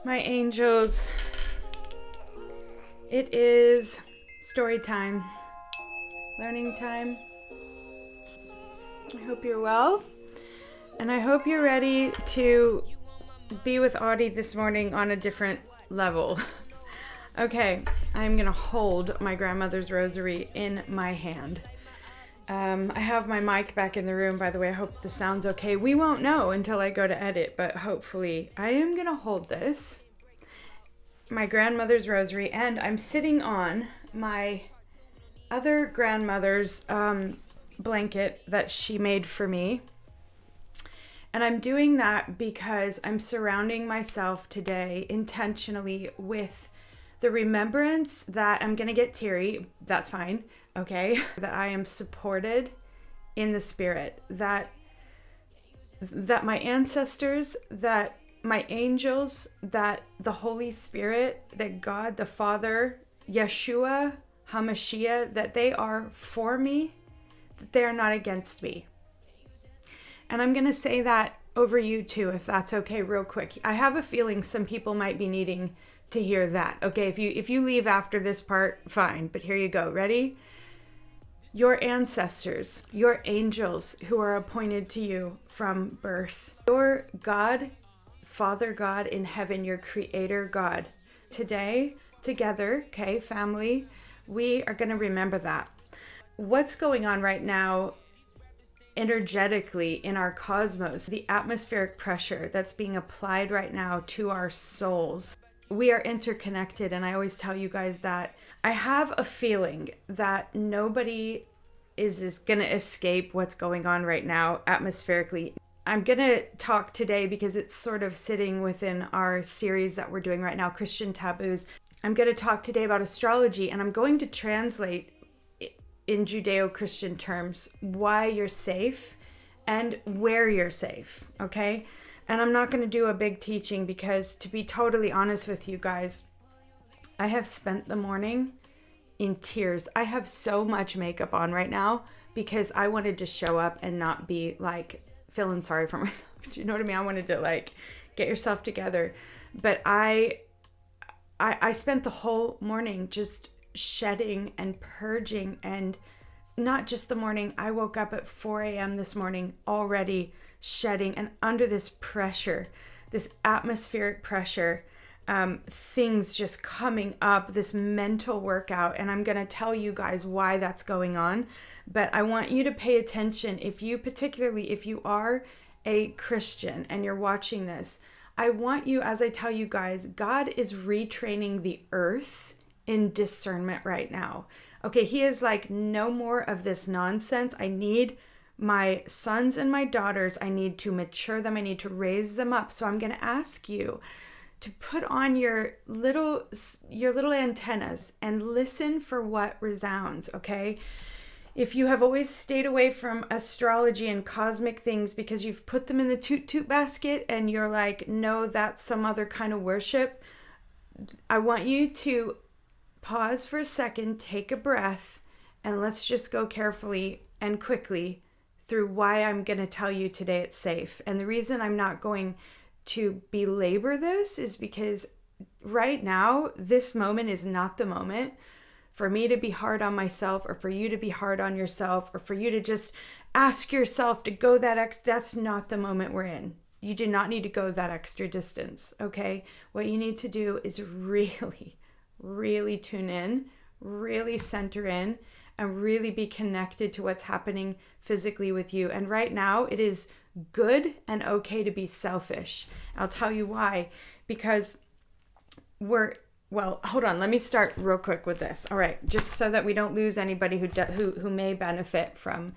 My angels, it is story time, learning time. I hope you're well, and I hope you're ready to be with Audie this morning on a different level. Okay, I'm gonna hold my grandmother's rosary in my hand. I have my mic back in the room, by the way. I hope the sound's okay. We won't know until I go to edit, but hopefully I am going to hold this, my grandmother's rosary, and I'm sitting on my other grandmother's blanket that she made for me. And I'm doing that because I'm surrounding myself today intentionally with the remembrance that I'm going to get teary. That's fine. Okay. That I am supported in the spirit, that my ancestors, that my angels, that the Holy Spirit, that God, the Father, Yeshua, HaMashiach, that they are for me, that they are not against me. And I'm going to say that over you too, if that's okay, real quick. I have a feeling some people might be needing to hear that. Okay, if you leave after this part, fine, but here you go. Ready? Your ancestors, your angels who are appointed to you from birth, your God, Father God in heaven, your creator God. Today, together, okay, family, we are going to remember that. What's going on right now energetically in our cosmos, the atmospheric pressure that's being applied right now to our souls. We are interconnected, and I always tell you guys that I have a feeling that nobody is going to escape what's going on right now atmospherically. I'm going to talk today because it's sort of sitting within our series that we're doing right now, Christian Taboos. I'm going to talk today about astrology, and I'm going to translate in Judeo-Christian terms why you're safe and where you're safe, okay? And I'm not going to do a big teaching because, to be totally honest with you guys, I have spent the morning in tears. I have so much makeup on right now because I wanted to show up and not be like feeling sorry for myself. Do you know what I mean? I wanted to like get yourself together. But I spent the whole morning just shedding and purging, and not just the morning. I woke up at 4 a.m. this morning already shedding, and under this pressure, this atmospheric pressure, things just coming up, this mental workout. And I'm going to tell you guys why that's going on. But I want you to pay attention. If you are a Christian and you're watching this, I want you, as I tell you guys, God is retraining the earth in discernment right now. Okay, he is like, no more of this nonsense. I need my sons and my daughters, I need to mature them. I need to raise them up. So I'm going to ask you to put on your little antennas and listen for what resounds, okay? If you have always stayed away from astrology and cosmic things because you've put them in the toot basket and you're like, no, that's some other kind of worship, I want you to pause for a second, take a breath, and let's just go carefully and quickly through why I'm going to tell you today it's safe. And the reason I'm not going to belabor this is because right now, this moment is not the moment for me to be hard on myself, or for you to be hard on yourself, or for you to just ask yourself to go that's not the moment we're in. You do not need to go that extra distance, okay? What you need to do is really tune in, really center in, and really be connected to what's happening physically with you. And right now, it is good and okay to be selfish. I'll tell you why. Because hold on. Let me start real quick with this. All right, just so that we don't lose anybody who may benefit from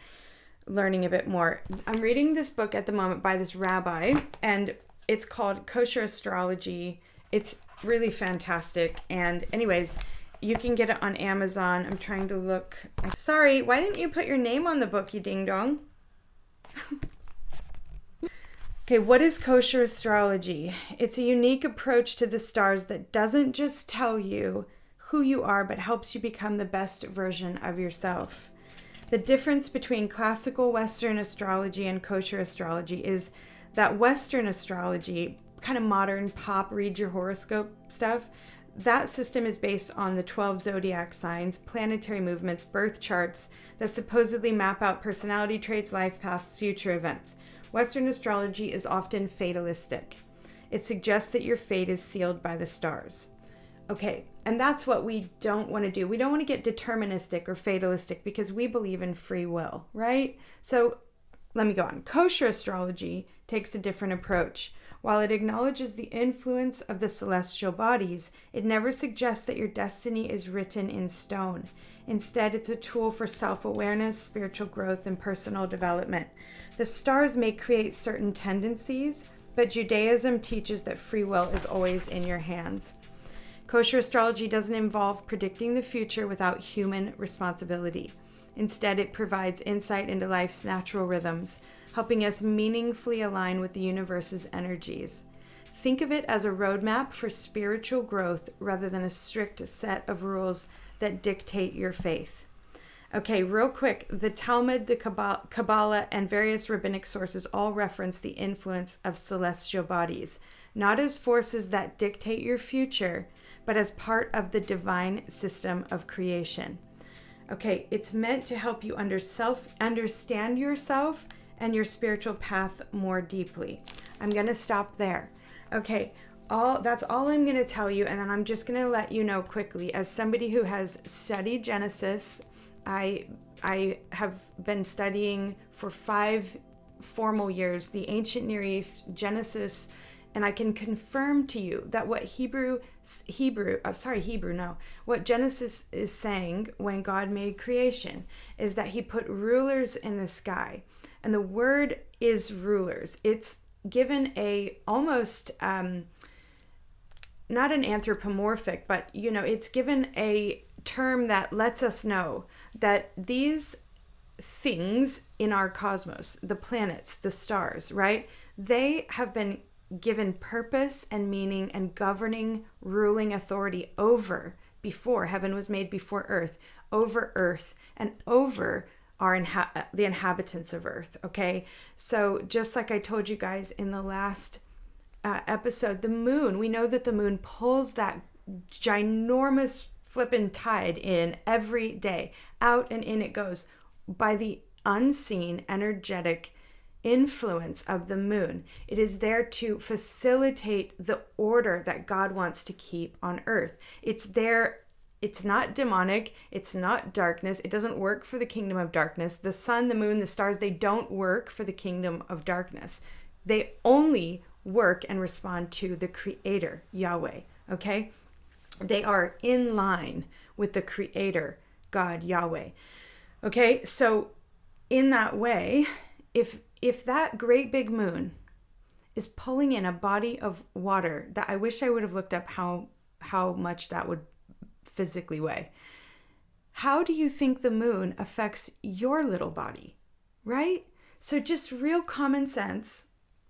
learning a bit more. I'm reading this book at the moment by this rabbi, and it's called Kosher Astrology. It's really fantastic. And anyways, you can get it on Amazon. I'm trying to look. Sorry, why didn't you put your name on the book, you ding dong? Okay, what is kosher astrology? It's a unique approach to the stars that doesn't just tell you who you are, but helps you become the best version of yourself. The difference between classical Western astrology and kosher astrology is that Western astrology kind of modern pop read your horoscope stuff, that system is based on the 12 zodiac signs, planetary movements, birth charts that supposedly map out personality traits, life paths, future events. Western astrology is often fatalistic. It suggests that your fate is sealed by the stars. Okay, and that's what we don't want to do. We don't want to get deterministic or fatalistic because we believe in free will, right? So let me go on. Kosher astrology takes a different approach. While it acknowledges the influence of the celestial bodies, it never suggests that your destiny is written in stone. Instead, it's a tool for self-awareness, spiritual growth, and personal development. The stars may create certain tendencies, but Judaism teaches that free will is always in your hands. Kosher astrology doesn't involve predicting the future without human responsibility. Instead, it provides insight into life's natural rhythms, helping us meaningfully align with the universe's energies. Think of it as a roadmap for spiritual growth rather than a strict set of rules that dictate your faith. Okay, real quick, the Talmud, the Kabbalah, and various rabbinic sources all reference the influence of celestial bodies, not as forces that dictate your future, but as part of the divine system of creation. Okay, it's meant to help you understand yourself and your spiritual path more deeply. I'm going to stop there. Okay, that's all I'm going to tell you, and then I'm just going to let you know quickly. As somebody who has studied Genesis, I have been studying for 5 formal years the ancient Near East, Genesis, and I can confirm to you that what what Genesis is saying when God made creation is that he put rulers in the sky. And the word is rulers. It's given a almost, not an anthropomorphic, but, it's given a term that lets us know that these things in our cosmos, the planets, the stars, right? They have been given purpose and meaning and governing, ruling authority over, before heaven was made, before earth, and over the inhabitants of earth. Okay, so just like I told you guys in the last episode, the moon, we know that the moon pulls that ginormous flippin' tide in every day. Out and in it goes by the unseen energetic influence of the moon. It is there to facilitate the order that God wants to keep on earth. It's there. It's not demonic. It's not darkness. It doesn't work for the kingdom of darkness. The sun, the moon, the stars, they don't work for the kingdom of darkness. They only work and respond to the Creator, Yahweh. Okay? They are in line with the Creator, God, Yahweh. Okay? So in that way, if that great big moon is pulling in a body of water that I wish I would have looked up how much that would physically weigh. How do you think the moon affects your little body, right? So just real common sense,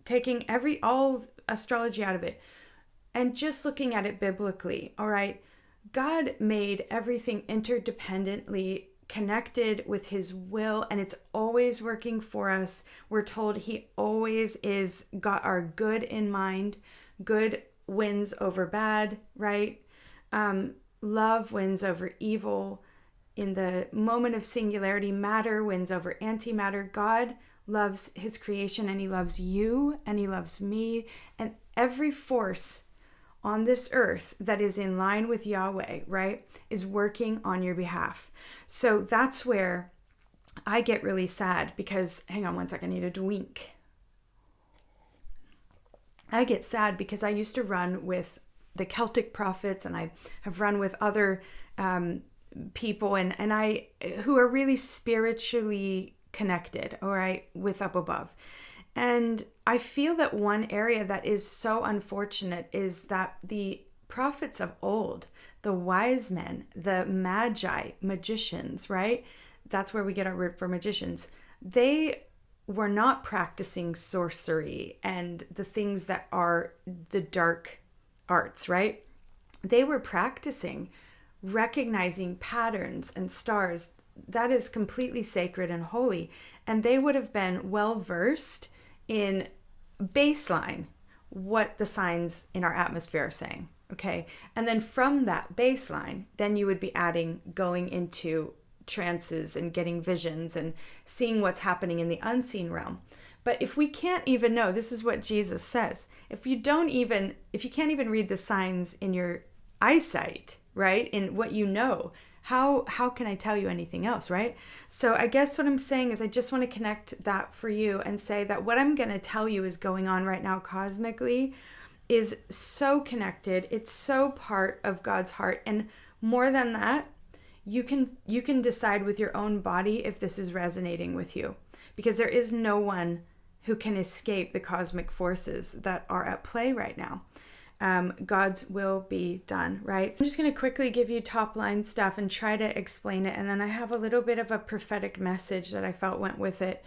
taking all astrology out of it and just looking at it biblically, all right? God made everything interdependently connected with his will, and it's always working for us. We're told he always is got our good in mind. Good wins over bad, right? Love wins over evil. In the moment of singularity, matter wins over antimatter. God loves his creation, and he loves you, and he loves me, and every force on this earth that is in line with Yahweh, right, is working on your behalf. So that's where I get really sad because, hang on one second, I need a drink. I get sad because I used to run with the Celtic prophets, and I have run with other people and I who are really spiritually connected, all right, with up above. And I feel that one area that is so unfortunate is that the prophets of old, the wise men, the magi, magicians, right? That's where we get our word for magicians. They were not practicing sorcery and the things that are the dark arts, right? They were practicing recognizing patterns and stars. That is completely sacred and holy. And they would have been well versed in baseline. what the signs in our atmosphere are saying. Okay. And then from that baseline, then you would be adding going into trances and getting visions and seeing what's happening in the unseen realm. But if we can't even know, this is what Jesus says, if you can't even read the signs in your eyesight, right, in what you know, how can I tell you anything else, right? So I guess what I'm saying is I just want to connect that for you and say that what I'm going to tell you is going on right now cosmically is so connected. It's so part of God's heart. And more than that, you can decide with your own body if this is resonating with you, because there is no one who can escape the cosmic forces that are at play right now. God's will be done, right? I'm just going to quickly give you top line stuff and try to explain it. And then I have a little bit of a prophetic message that I felt went with it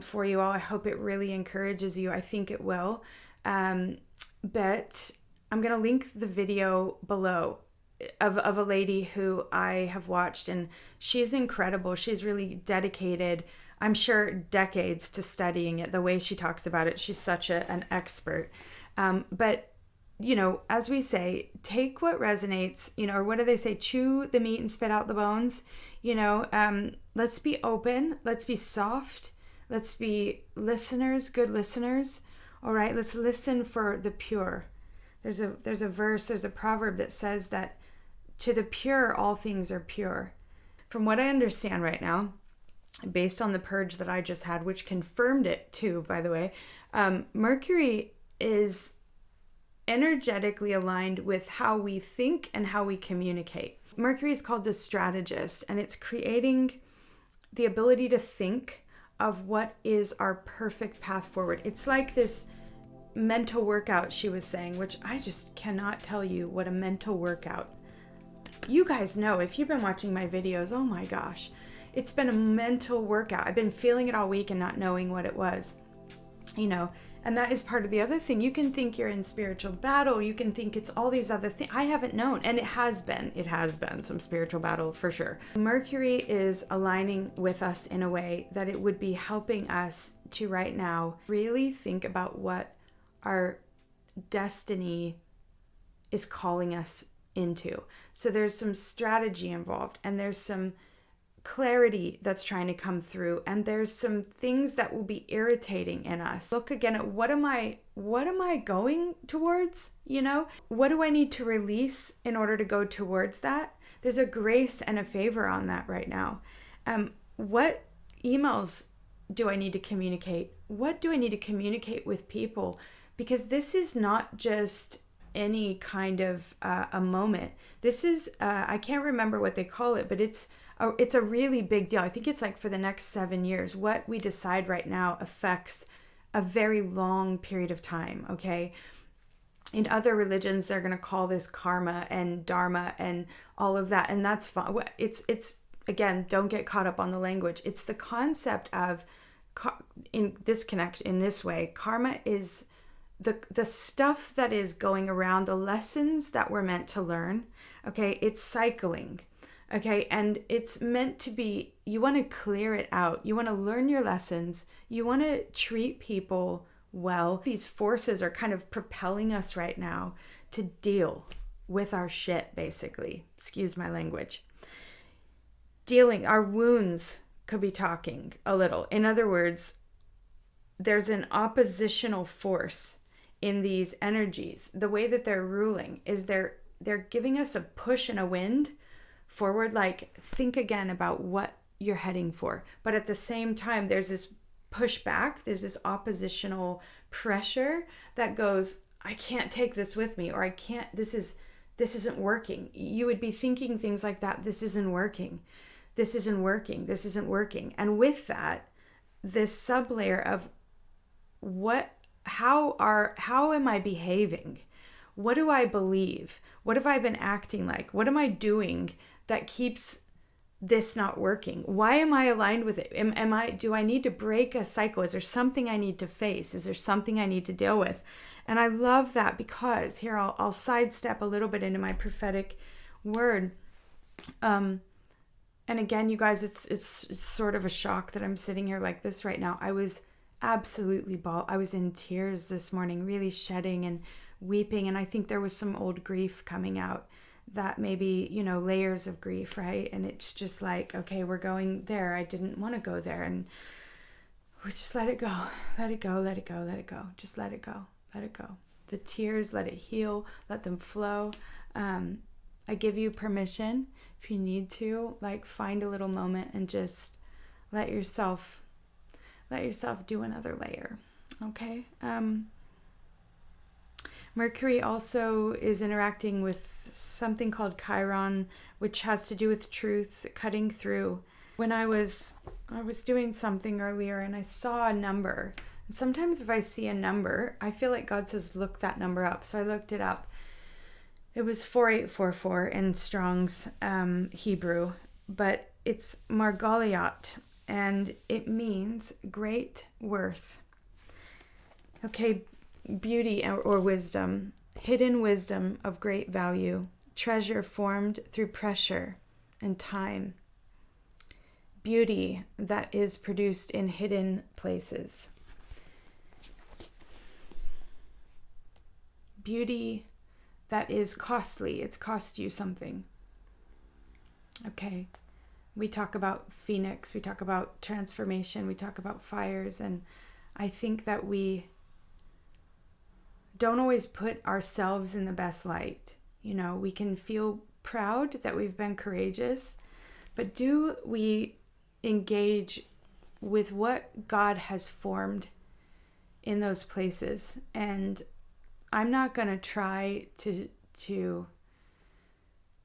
for you all. I hope it really encourages you. I think it will. But I'm going to link the video below of a lady who I have watched, and she's incredible. She's really dedicated, I'm sure, decades to studying it. The way she talks about it, she's such an expert. But as we say, take what resonates, or what do they say? Chew the meat and spit out the bones. Let's be open. Let's be soft. Let's be listeners, good listeners. All right, let's listen for the pure. There's a verse, there's a proverb that says that to the pure, all things are pure. From what I understand right now, based on the purge that I just had, which confirmed it too, by the way, Mercury is energetically aligned with how we think and how we communicate. Mercury is called the strategist, and it's creating the ability to think of what is our perfect path forward. It's like this mental workout she was saying, which I just cannot tell you what a mental workout. You guys know, if you've been watching my videos, oh my gosh, it's been a mental workout. I've been feeling it all week and not knowing what it was, and that is part of the other thing. You can think you're in spiritual battle. You can think it's all these other things. I haven't known, and it has been some spiritual battle for sure. Mercury is aligning with us in a way that it would be helping us to right now really think about what our destiny is calling us into. So there's some strategy involved, and there's some clarity that's trying to come through, and there's some things that will be irritating in us. Look again at what am I going towards? What do I need to release in order to go towards that? There's a grace and a favor on that right now. What emails do I need to communicate? What do I need to communicate with people? Because this is not just any kind of a moment. This is I can't remember what they call it, but it's a really big deal. I think it's like for the next 7 years. What we decide right now affects a very long period of time, okay? In other religions, they're going to call this karma and dharma and all of that, and that's fine. It's again, don't get caught up on the language. It's the concept of, in this way, karma is the stuff that is going around, the lessons that we're meant to learn, okay? It's cycling. Okay, and it's meant to be, you want to clear it out. You want to learn your lessons. You want to treat people well. These forces are kind of propelling us right now to deal with our shit, basically. Excuse my language. Our wounds could be talking a little. In other words, there's an oppositional force in these energies. The way that they're ruling is they're giving us a push and a wind forward, like think again about what you're heading for. But at the same time, there's this pushback, there's this oppositional pressure that goes, I can't take this with me, or this isn't working. You would be thinking things like that. This isn't working. And with that, this sublayer of how am I behaving? What do I believe? What have I been acting like? What am I doing that keeps this not working? Why am I aligned with it? Do I need to break a cycle? Is there something I need to face? Is there something I need to deal with? And I love that, because here I'll sidestep a little bit into my prophetic word. And again, you guys, it's sort of a shock that I'm sitting here like this right now. I was absolutely I was in tears this morning, really shedding and weeping. And I think there was some old grief coming out, that maybe, layers of grief, right? And it's just like, okay, we're going there. I didn't want to go there. And we just let it go, let it go, let it go, let it go. Just let it go, let it go. The tears, let it heal, let them flow. I give you permission, if you need to, like, find a little moment and just let yourself do another layer. Okay. Mercury also is interacting with something called Chiron, which has to do with truth, cutting through. When I was doing something earlier and I saw a number. And sometimes if I see a number, I feel like God says, look that number up. So I looked it up. It was 4844 in Strong's Hebrew, but it's Margoliot, and it means great worth. Okay, beauty or wisdom, hidden wisdom of great value, treasure formed through pressure and time. Beauty that is produced in hidden places. Beauty that is costly. It's cost you something. Okay. We talk about Phoenix. We talk about transformation. We talk about fires. And I think that we don't always put ourselves in the best light. We can feel proud that we've been courageous, but do we engage with what God has formed in those places? And I'm not going to try to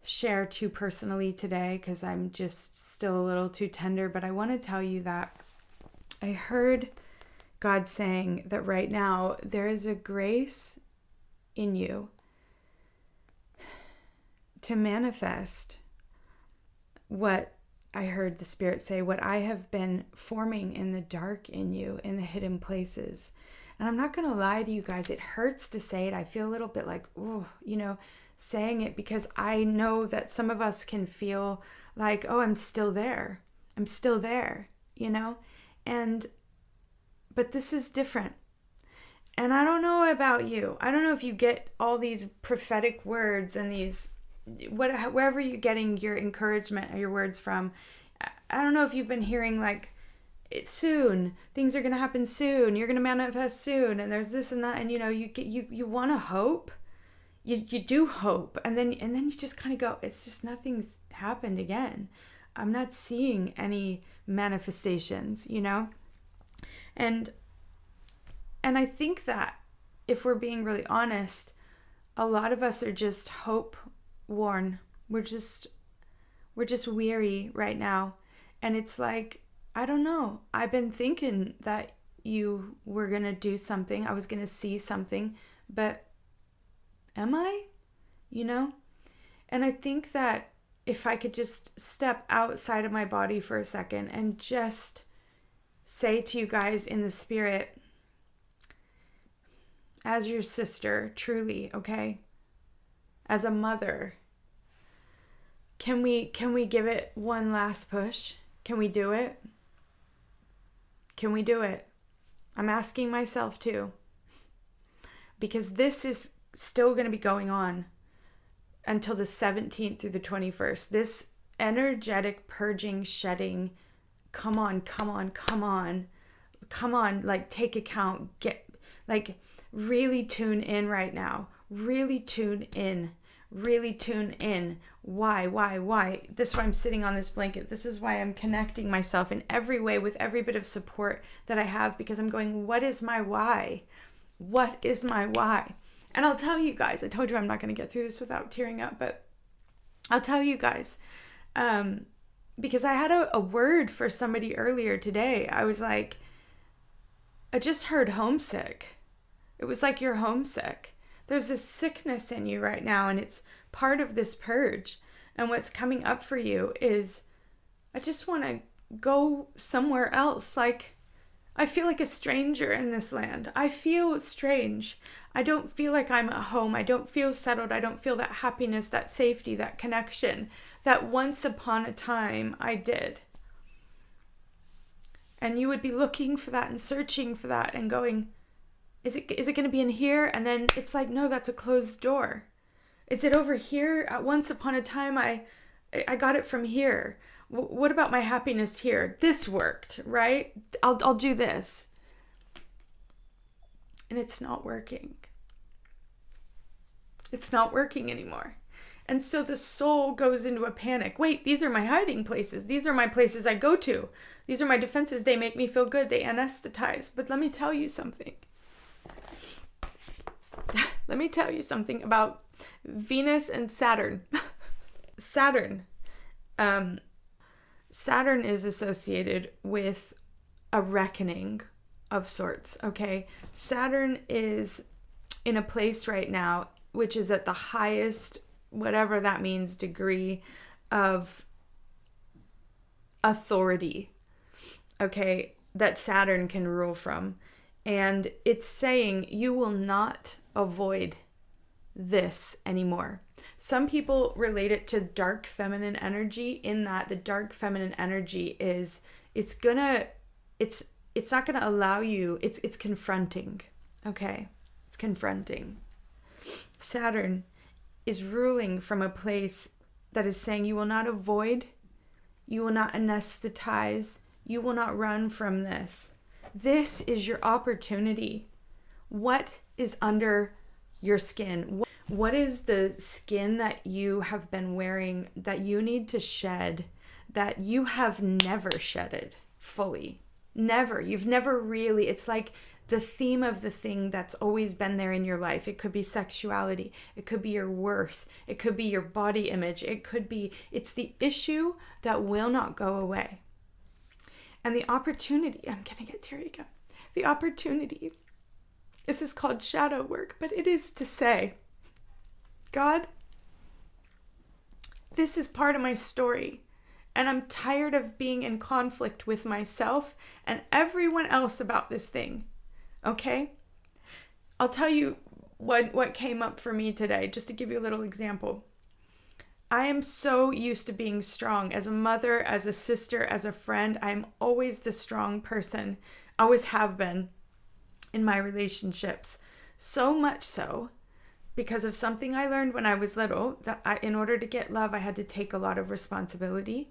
share too personally today because I'm just still a little too tender, but I want to tell you that I heard God saying that right now there is a grace in you to manifest what I heard the Spirit say, what I have been forming in the dark in you, in the hidden places. And I'm not going to lie to you guys, it hurts to say it. I feel a little bit like, saying it, because I know that some of us can feel like, oh, I'm still there. I'm still there, but this is different. And I don't know about you. I don't know if you get all these prophetic words and these, wherever you're getting your encouragement or your words from. I don't know if you've been hearing like, it's soon, things are going to happen soon, you're going to manifest soon, and there's this and that, and you want to hope, you do hope, and then you just kind of go, it's just nothing's happened again. I'm not seeing any manifestations, and I think that if we're being really honest, a lot of us are just hope worn. We're just weary right now, and it's like, I don't know. I've been thinking that you were going to do something. I was going to see something, but am I? And I think that if I could just step outside of my body for a second and just say to you guys in the Spirit, as your sister, truly, okay? As a mother, can we give it one last push? Can we do it? Can we do it? I'm asking myself too. Because this is still going to be going on until the 17th through the 21st. This energetic purging, shedding, come on, like take account, really tune in right now. Really tune in. Why? This is why I'm sitting on this blanket. This is why I'm connecting myself in every way with every bit of support that I have, because I'm going, what is my why? What is my why? And I'll tell you guys, I told you I'm not going to get through this without tearing up, but I'll tell you guys, because I had a word for somebody earlier today. I was like, I just heard homesick. It was like you're homesick. There's this sickness in you right now, and it's part of this purge. And what's coming up for you is, I just want to go somewhere else. Like, I feel like a stranger in this land. I feel strange. I don't feel like I'm at home. I don't feel settled. I don't feel that happiness, that safety, that connection that once upon a time I did. And you would be looking for that and searching for that and going, is it going to be in here? And then it's like, no, that's a closed door. Is it over here? Once upon a time, I got it from here. What about my happiness here? This worked, right? I'll do this. And it's not working. It's not working anymore. And so the soul goes into a panic. Wait, these are my hiding places. These are my places I go to. These are my defenses. They make me feel good. They anesthetize. But let me tell you something. Let me tell you something about Venus and Saturn. Saturn is associated with a reckoning of sorts, okay? Saturn is in a place right now which is at the highest, whatever that means, degree of authority, okay, that Saturn can rule from. And it's saying you will not avoid this anymore. Some people relate it to dark feminine energy, in that the dark feminine energy is, it's not gonna allow you, it's confronting, okay? It's confronting. Saturn is ruling from a place that is saying you will not avoid, you will not anesthetize, you will not run from this. This is your opportunity. What is under your skin? What is the skin that you have been wearing that you need to shed, that you have never shedded fully? Never. You've never really, it's like the theme of the thing that's always been there in your life. It could be sexuality. It could be your worth. It could be your body image. It's the issue that will not go away. And the opportunity, I'm going to get teary again. The opportunity, this is called shadow work, but it is to say, God, this is part of my story. And I'm tired of being in conflict with myself and everyone else about this thing. Okay? I'll tell you what came up for me today, just to give you a little example. I am so used to being strong. As a mother, as a sister, as a friend, I'm always the strong person. Always have been in my relationships. So much so, because of something I learned when I was little, that in order to get love, I had to take a lot of responsibility.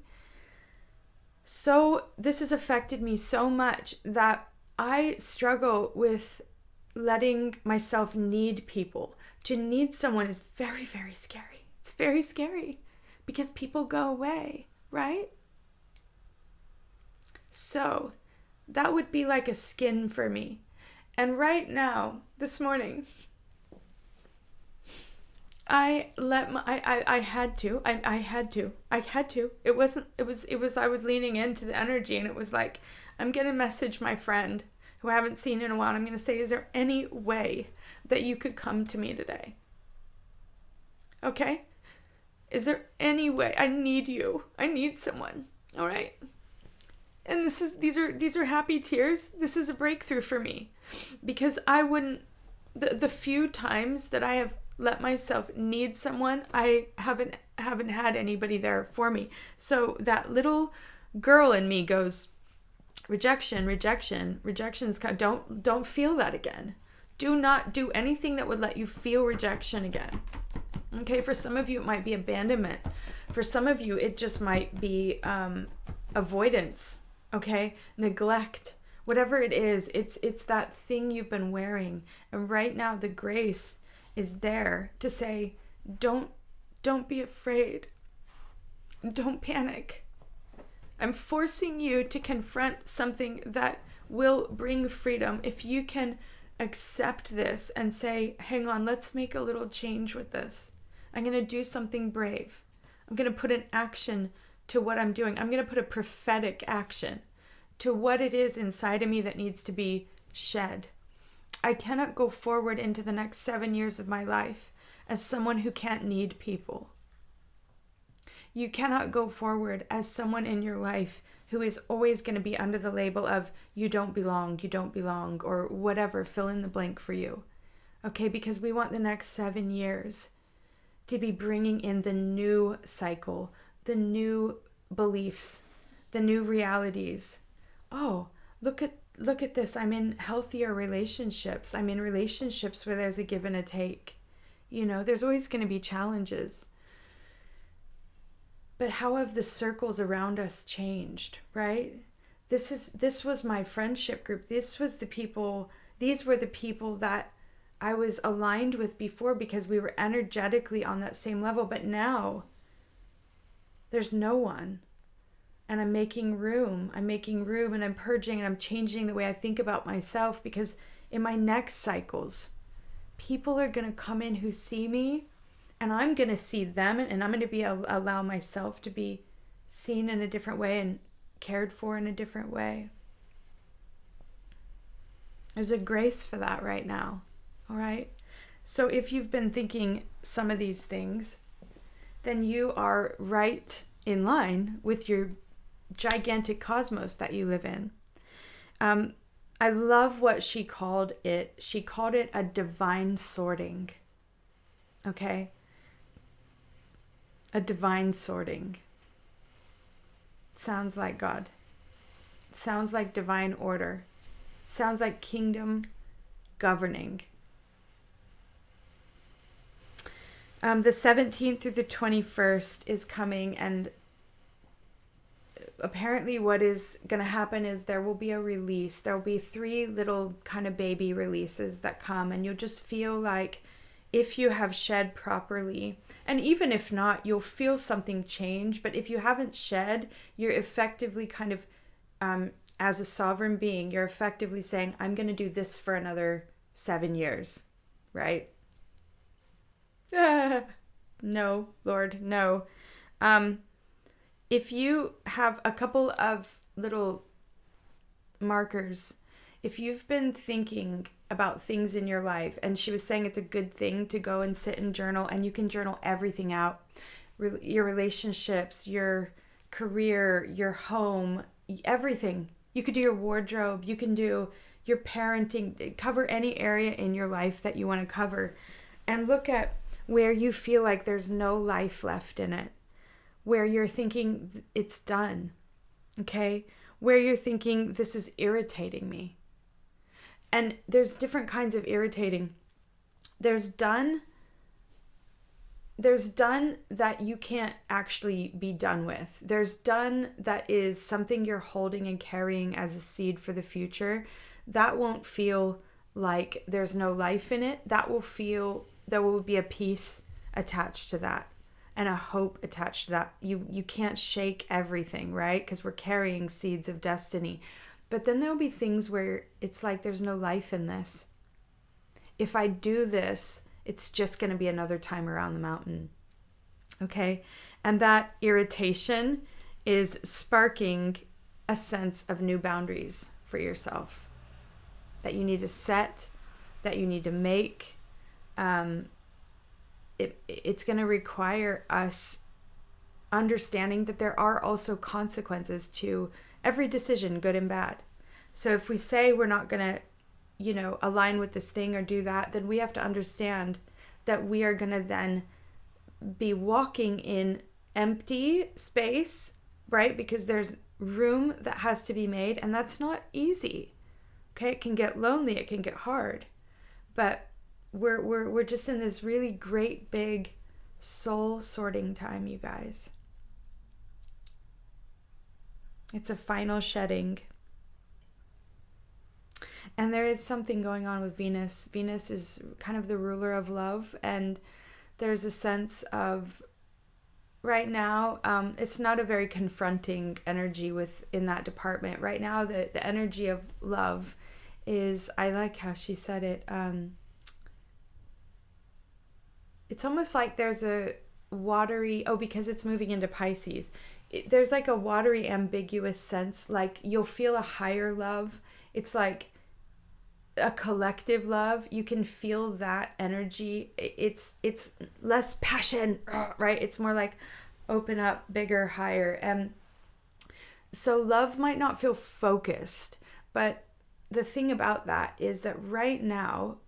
So this has affected me so much that I struggle with letting myself need people. To need someone is very, very scary. It's very scary because people go away, right? So that would be like a skin for me. And right now, this morning, I had to. I was leaning into the energy, and it was like, I'm going to message my friend who I haven't seen in a while. And I'm going to say, is there any way that you could come to me today? Okay? Is there any way? I need you. I need someone. All right? And these are happy tears. This is a breakthrough for me, because I wouldn't, the few times that I have let myself need someone, I haven't had anybody there for me. So that little girl in me goes, rejection's don't feel that again. Do not do anything that would let you feel rejection again. Okay, for some of you it might be abandonment. For some of you it just might be avoidance. Okay, neglect. Whatever it is, it's that thing you've been wearing. And right now the grace is there to say, don't be afraid. Don't panic. I'm forcing you to confront something that will bring freedom. If you can accept this and say, hang on, let's make a little change with this. I'm going to do something brave. I'm going to put an action to what I'm doing. I'm going to put a prophetic action to what it is inside of me that needs to be shed. I cannot go forward into the next 7 years of my life as someone who can't need people. You cannot go forward as someone in your life who is always going to be under the label of you don't belong, or whatever, fill in the blank for you. Okay, because we want the next 7 years to be bringing in the new cycle, the new beliefs, the new realities. Oh, look at this. I'm in healthier relationships. I'm in relationships where there's a give and a take. You know, there's always going to be challenges. But how have the circles around us changed, right? This was my friendship group. These were the people that I was aligned with before because we were energetically on that same level. But now there's no one. And I'm making room and I'm purging and I'm changing the way I think about myself, because in my next cycles, people are going to come in who see me and I'm going to see them, and I'm going to allow myself to be seen in a different way and cared for in a different way. There's a grace for that right now. All right. So if you've been thinking some of these things, then you are right in line with your gigantic cosmos that you live in. I love what she called it. She called it a divine sorting. Okay? A divine sorting. Sounds like God. Sounds like divine order. Sounds like kingdom governing. The 17th through the 21st is coming, and apparently what is going to happen is there will be a release. There will be 3 little kind of baby releases that come, and you'll just feel like if you have shed properly, and even if not, you'll feel something change. But if you haven't shed, you're effectively kind of, as a sovereign being, you're effectively saying, I'm going to do this for another 7 years, right? No, Lord, no. If you have a couple of little markers, if you've been thinking about things in your life, and she was saying it's a good thing to go and sit and journal, and you can journal everything out, your relationships, your career, your home, everything. You could do your wardrobe, you can do your parenting, cover any area in your life that you want to cover, and look at where you feel like there's no life left in it, where you're thinking it's done, okay? Where you're thinking this is irritating me. And there's different kinds of irritating. There's done that you can't actually be done with. There's done that is something you're holding and carrying as a seed for the future. That won't feel like there's no life in it. That will feel, there will be a peace attached to that and a hope attached to that. You can't shake everything, right? Because we're carrying seeds of destiny. But then there'll be things where it's like there's no life in this. If I do this, it's just going to be another time around the mountain. Okay? And that irritation is sparking a sense of new boundaries for yourself that you need to set, that you need to make. It's going to require us understanding that there are also consequences to every decision, good and bad. So if we say we're not going to, align with this thing or do that, then we have to understand that we are going to then be walking in empty space, right? Because there's room that has to be made, and that's not easy. Okay, it can get lonely, it can get hard. But we're just in this really great big soul sorting time, you guys. It's a final shedding. And there is something going on with Venus. Venus is kind of the ruler of love, and there's a sense of, right now, it's not a very confronting energy in that department. Right now, the energy of love is, I like how she said it, it's almost like there's a watery, because it's moving into Pisces, there's like a watery, ambiguous sense, like you'll feel a higher love. It's like a collective love. You can feel that energy. It's less passion, right? It's more like open up, bigger, higher. And so love might not feel focused, but the thing about that is that right now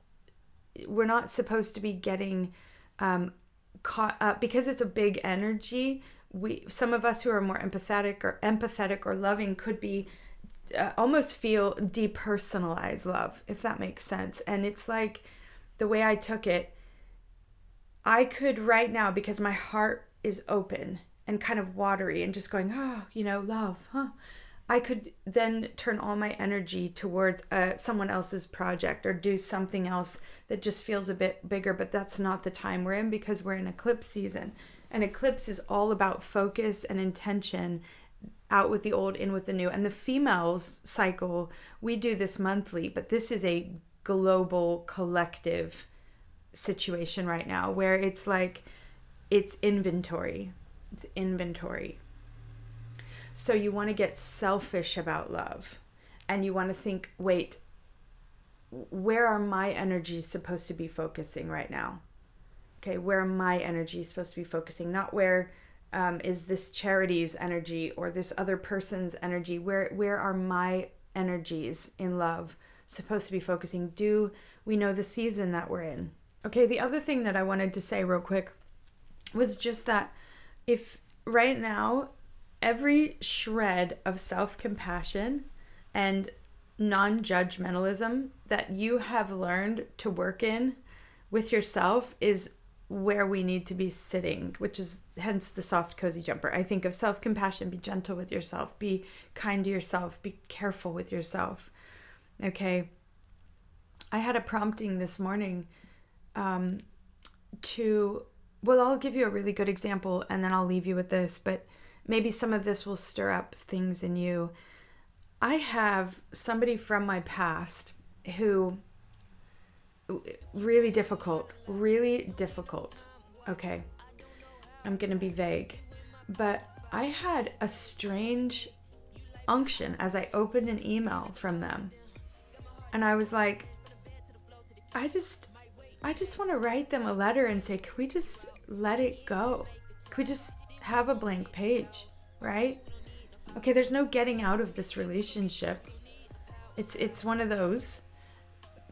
we're not supposed to be getting caught up, because it's a big energy. Some of us who are more empathetic or loving could be almost feel depersonalized love, if that makes sense. And it's like the way I took it, I could right now, because my heart is open and kind of watery and just going, oh, love, huh? I could then turn all my energy towards someone else's project or do something else that just feels a bit bigger. But that's not the time we're in, because we're in eclipse season. And eclipse is all about focus and intention, out with the old, in with the new. And the females cycle, we do this monthly, but this is a global collective situation right now where it's like, it's inventory. It's inventory. So you want to get selfish about love, and you want to think, wait, where are my energies supposed to be focusing right now? Okay, where are my energies supposed to be focusing? Not where is this charity's energy or this other person's energy? Where are my energies in love supposed to be focusing? Do we know the season that we're in? Okay, the other thing that I wanted to say real quick was just that if right now, every shred of self-compassion and non-judgmentalism that you have learned to work in with yourself is where we need to be sitting, which is hence the soft, cozy jumper. I think of self-compassion, be gentle with yourself, be kind to yourself, be careful with yourself. Okay. I had a prompting this morning I'll give you a really good example and then I'll leave you with this, but maybe some of this will stir up things in you. I have somebody from my past who really difficult. Okay, I'm going to be vague, but I had a strange unction as I opened an email from them. And I was like, I just want to write them a letter and say, can we just let it go? Can we just have a blank page, right? Okay, there's no getting out of this relationship. It's one of those.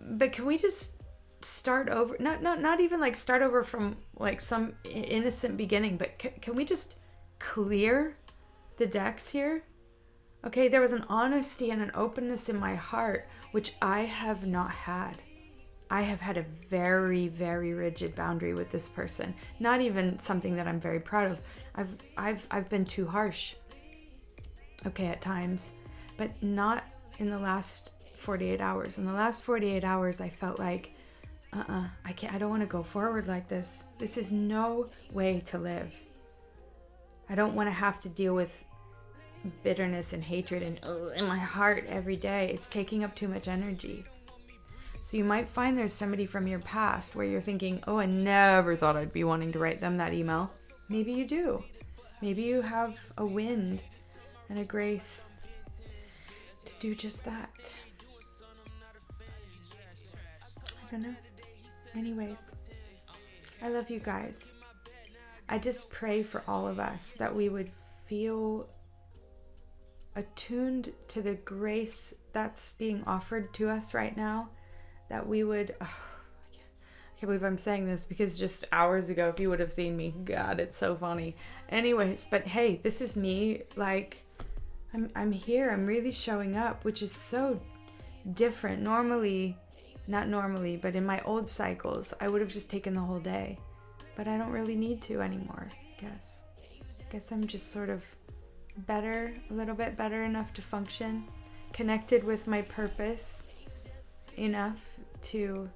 But can we just start over? Not even like start over from like some innocent beginning, but can we just clear the decks here? Okay, there was an honesty and an openness in my heart, which I have not had. I have had a very, very rigid boundary with this person. Not even something that I'm very proud of. I've been too harsh. Okay, at times, but not in the last 48 hours. In the last 48 hours, I felt like, I don't want to go forward like this. This is no way to live. I don't want to have to deal with bitterness and hatred in my heart every day. It's taking up too much energy. So you might find there's somebody from your past where you're thinking, oh, I never thought I'd be wanting to write them that email. Maybe you do. Maybe you have a wind and a grace to do just that. I don't know. Anyways, I love you guys. I just pray for all of us that we would feel attuned to the grace that's being offered to us right now. That we would, I can't believe I'm saying this because just hours ago, if you would have seen me, God, it's so funny. Anyways, but hey, this is me. Like, I'm here. I'm really showing up, which is so different. Not normally, but in my old cycles, I would have just taken the whole day. But I don't really need to anymore, I guess. I guess I'm just sort of better, a little bit better enough to function, connected with my purpose enough to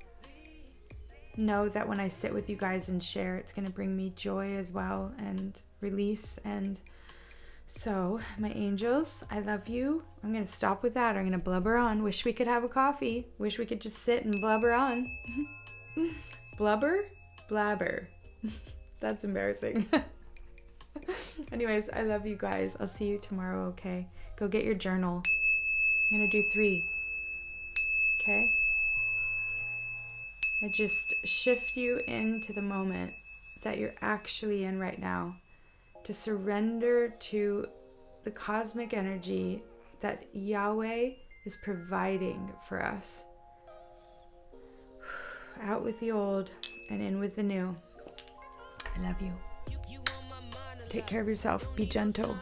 know that when I sit with you guys and share, it's going to bring me joy as well and release. And so, my angels, I love you. I'm going to stop with that. I'm going to blubber on. Wish we could have a coffee. Wish we could just sit and blubber on. Blubber? Blabber. That's embarrassing. Anyways, I love you guys. I'll see you tomorrow, okay? Go get your journal. I'm going to do 3. Okay? I just shift you into the moment that you're actually in right now, to surrender to the cosmic energy that Yahweh is providing for us. Out with the old and in with the new. I love you. Take care of yourself. Be gentle.